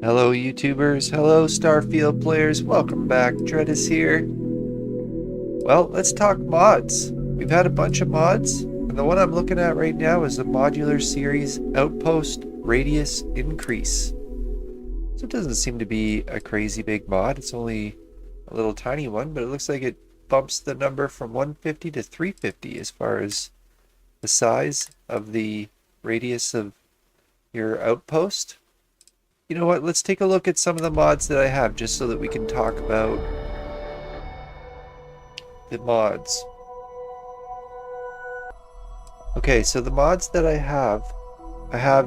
Hello YouTubers, hello Starfield players, welcome back, Dreadous here. Well, let's talk mods. We've had a bunch of mods, and the one I'm looking at right now is the modular series outpost radius increase. So it doesn't seem to be a crazy big mod, it's only a little tiny one, but it looks like it bumps the number from 150 to 350 as far as the size of the radius of your outpost. You know what, let's take a look at some of the mods that I have just so that we can talk about the mods. Okay, so the mods that I have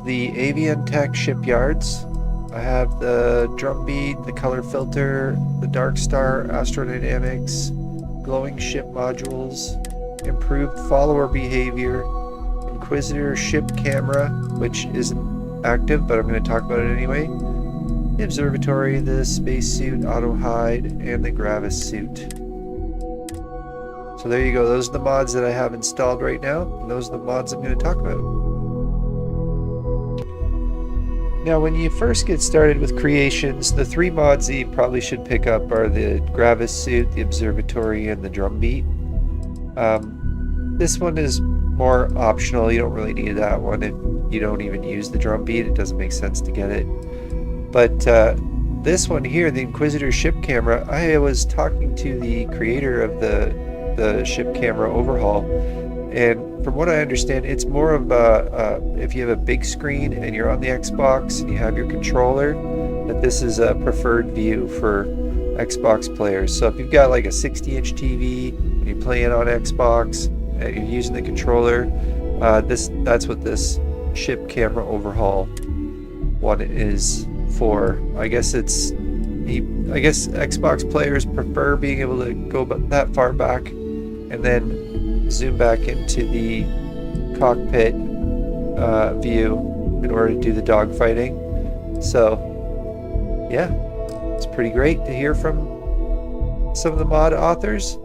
the Avian Tech shipyards, I have the drumbeat, the color filter, the Dark Star astrodynamics, glowing ship modules, improved follower behavior, Inquisitor ship camera, which isn't active, but I'm going to talk about it anyway. The observatory, the spacesuit, auto hide, and the Gravis suit. So there you go. Those are the mods that I have installed right now, and those are the mods I'm going to talk about. Now, when you first get started with creations, the three mods that you probably should pick up are the Gravis suit, the observatory, and the drumbeat. This one is more optional. You don't really need that one if you don't even use the drumbeat. It doesn't make sense to get it. But this one here, the Inquisitor ship camera, I was talking to the creator of the ship camera overhaul, and from what I understand, it's more of if you have a big screen and you're on the Xbox and you have your controller, that this is a preferred view for Xbox players. So if you've got like a 60-inch TV and you're playing on Xbox and you're using the controller, that's what this ship camera overhaul one is for. I guess Xbox players prefer being able to go that far back and then zoom back into the cockpit view in order to do the dogfighting. So yeah, it's pretty great to hear from some of the mod authors.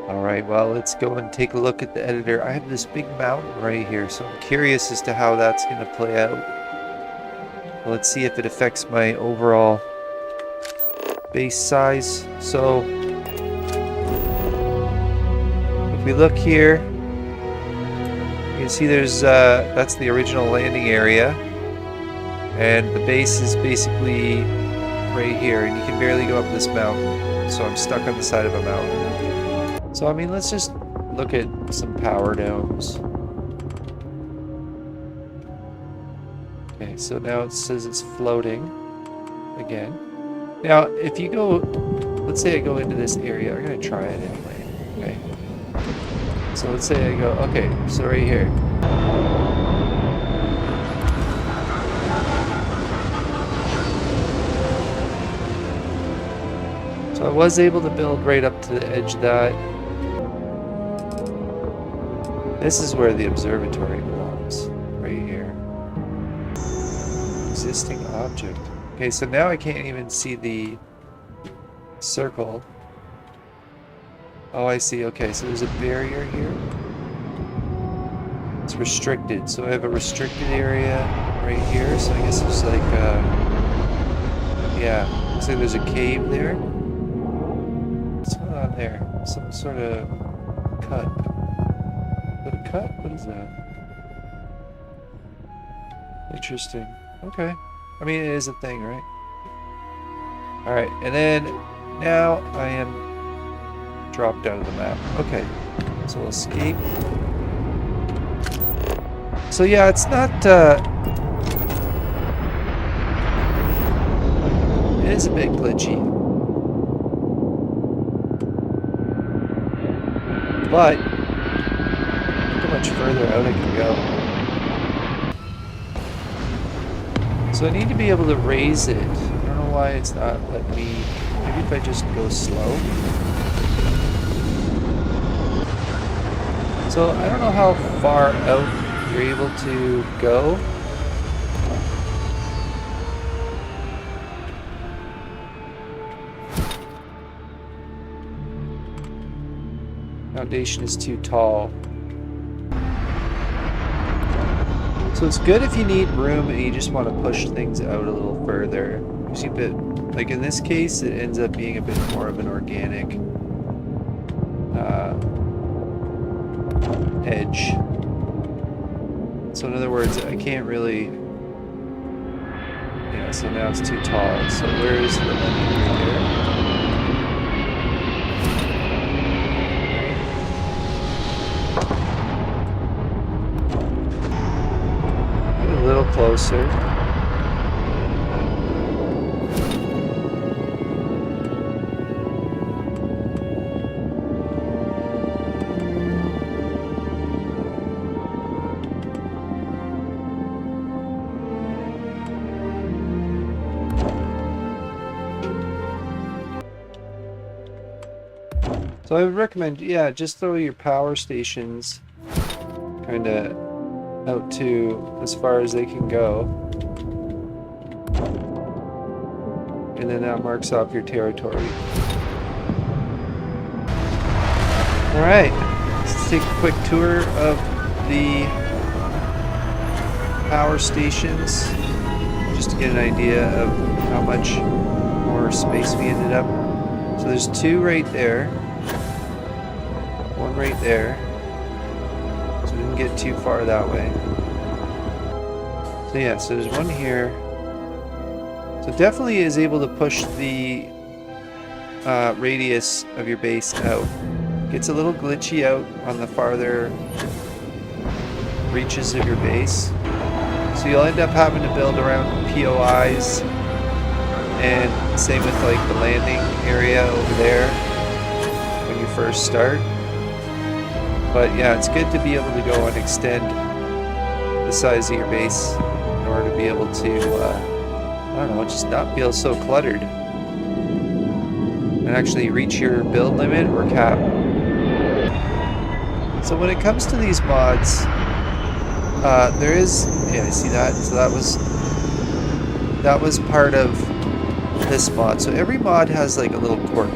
Alright, well, let's go and take a look at the editor. I have this big mountain right here, so I'm curious as to how that's going to play out. Let's see if it affects my overall base size. So if we look here, you can see there's that's the original landing area, and the base is basically right here, and you can barely go up this mountain, so I'm stuck on the side of a mountain. So I mean, let's just look at some power domes. Okay, so now it says it's floating again. Now, if you go, let's say I go into this area, I'm going to try it anyway. Okay. So let's say I go, okay, so right here. So I was able to build right up to the edge of that. This is where the observatory belongs, right here. Existing object. Okay, so now I can't even see the circle. Oh, I see. Okay, so there's a barrier here. It's restricted. So I have a restricted area right here. So I guess it's like, yeah, looks like there's a cave there. What's going on there? Some sort of cut. Is that a cut? What is that? Interesting. Okay. I mean, it is a thing, right? Alright, and then now I am dropped out of the map. Okay, so we'll escape. So yeah, it's not, it is a bit glitchy. But, look how much further out I can go. So I need to be able to raise it. I don't know why it's not letting me. Maybe if I just go slow. So I don't know how far out you're able to go. Foundation is too tall. So it's good if you need room and you just want to push things out a little further. You see a bit, like in this case, it ends up being a bit more of an organic edge. So in other words, I can't really, yeah, so now it's too tall. So where is the limit right there? A little closer. So I would recommend, yeah, just throw your power stations kind of out to as far as they can go. And then that marks off your territory. Alright, let's take a quick tour of the power stations just to get an idea of how much more space we ended up. So there's two right there. One right there. So we didn't get too far that way. So yeah, so there's one here. So definitely is able to push the radius of your base out. Gets a little glitchy out on the farther reaches of your base. So you'll end up having to build around POIs, and same with like the landing area over there when you first start. But yeah, it's good to be able to go and extend the size of your base in order to be able to, I don't know, just not feel so cluttered and actually reach your build limit or cap. So when it comes to these mods, there is, yeah, I see that. So that was part of this mod. So every mod has like a little quirk,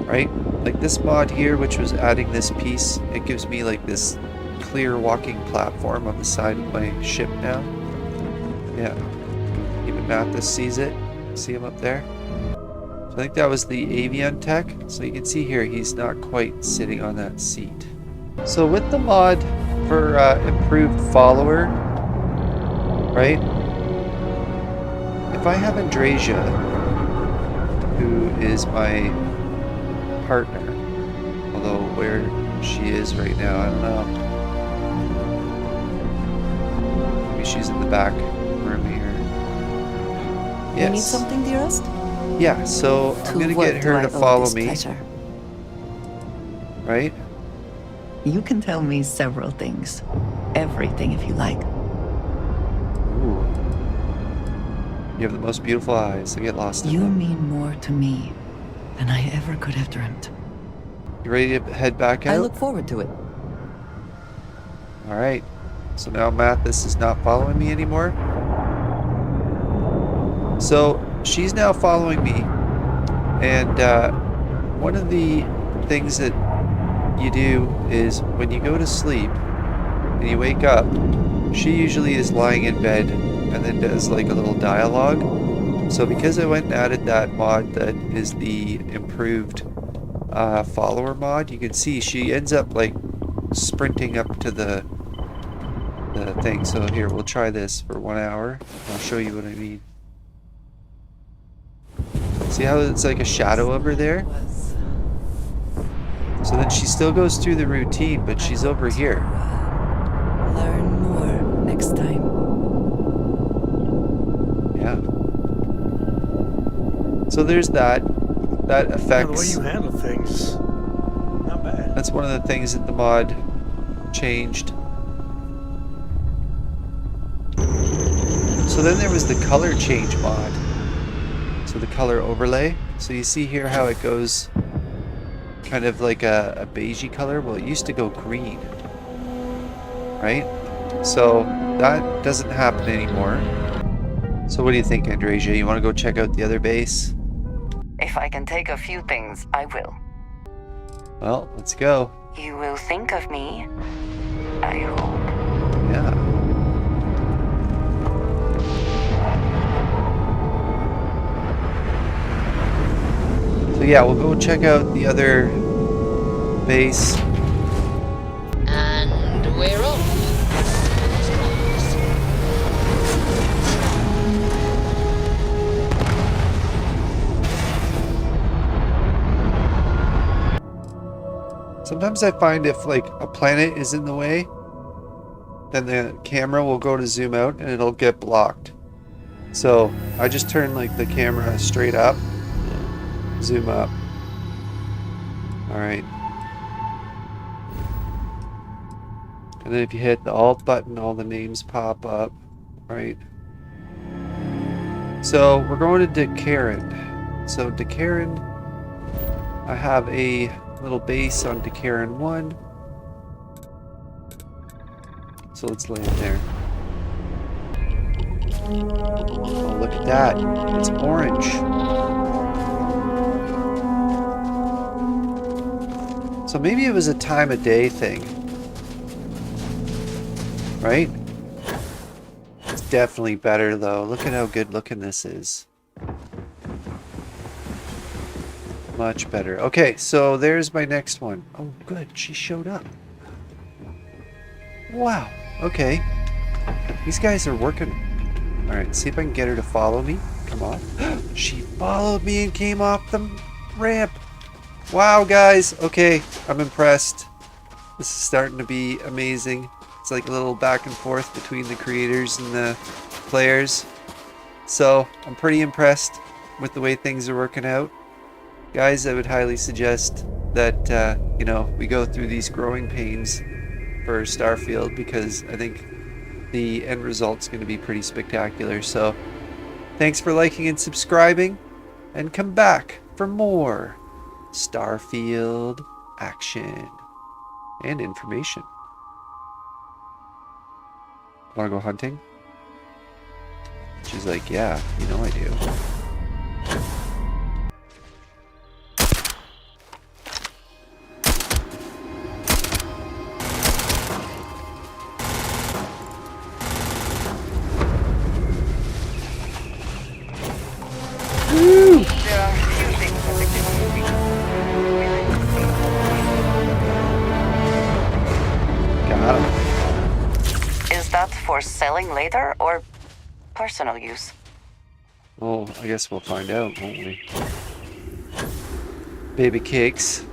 right? Like this mod here, which was adding this piece, it gives me like this clear walking platform on the side of my ship now. Yeah, even Mathis sees it. See him up there? So I think that was the Avian tech. So you can see here, he's not quite sitting on that seat. So with the mod for improved follower, right? If I have Andrasia, who is my partner, although where she is right now, I don't know. Maybe she's in the back room here. Yes. You need something, dearest? Yeah, so I'm gonna get her to follow me. Pleasure? Right? You can tell me several things. Everything if you like. Ooh. You have the most beautiful eyes. I get lost in You them. mean more to me than I ever could have dreamt. You ready to head back out? I look forward to it. Alright. So now Mathis is not following me anymore. So she's now following me. And one of the things that you do is when you go to sleep and you wake up, she usually is lying in bed and then does like a little dialogue. So because I went and added that mod that is the improved follower mod, you can see she ends up like sprinting up to the thing. So here, we'll try this for 1 hour. I'll show you what I mean. See how it's like a shadow over there? So then she still goes through the routine, but she's over here. Learn more next time. Yeah. So there's that. That affects... The way you handle things, not bad. That's one of the things that the mod changed. So then there was the color change mod. So the color overlay. So you see here how it goes kind of like a beigey color. Well, it used to go green, right? So that doesn't happen anymore. So what do you think, Andrasia? You want to go check out the other base? If I can take a few things, I will. Well, let's go. You will think of me, I hope. Yeah. yeah, we'll go check out the other base. And we're off. Sometimes I find if like a planet is in the way, then the camera will go to zoom out and it'll get blocked. So I just turn like the camera straight up, zoom up. All right. And then if you hit the Alt button, all the names pop up, right? So we're going to Dakaran. So Dakaran, I have a little base on Dakaran 1. So let's land there. Oh, look at that. It's orange. So maybe it was a time of day thing. Right? It's definitely better though. Look at how good looking this is. Much better. Okay, so there's my next one. Oh, good. She showed up. Wow. Okay. These guys are working. Alright, see if I can get her to follow me. Come on. She followed me and came off the ramp. Wow, guys. Okay, I'm impressed. This is starting to be amazing. It's like a little back and forth between the creators and the players. So, I'm pretty impressed with the way things are working out. Guys, I would highly suggest that, you know, we go through these growing pains for Starfield because I think the end result's going to be pretty spectacular. So, thanks for liking and subscribing, and come back for more Starfield action and information. Want to go hunting? She's like, yeah, you know I do. There are few things that we can do. Got him. Is that for selling later or personal use? Oh, I guess we'll find out, won't we? Baby cakes.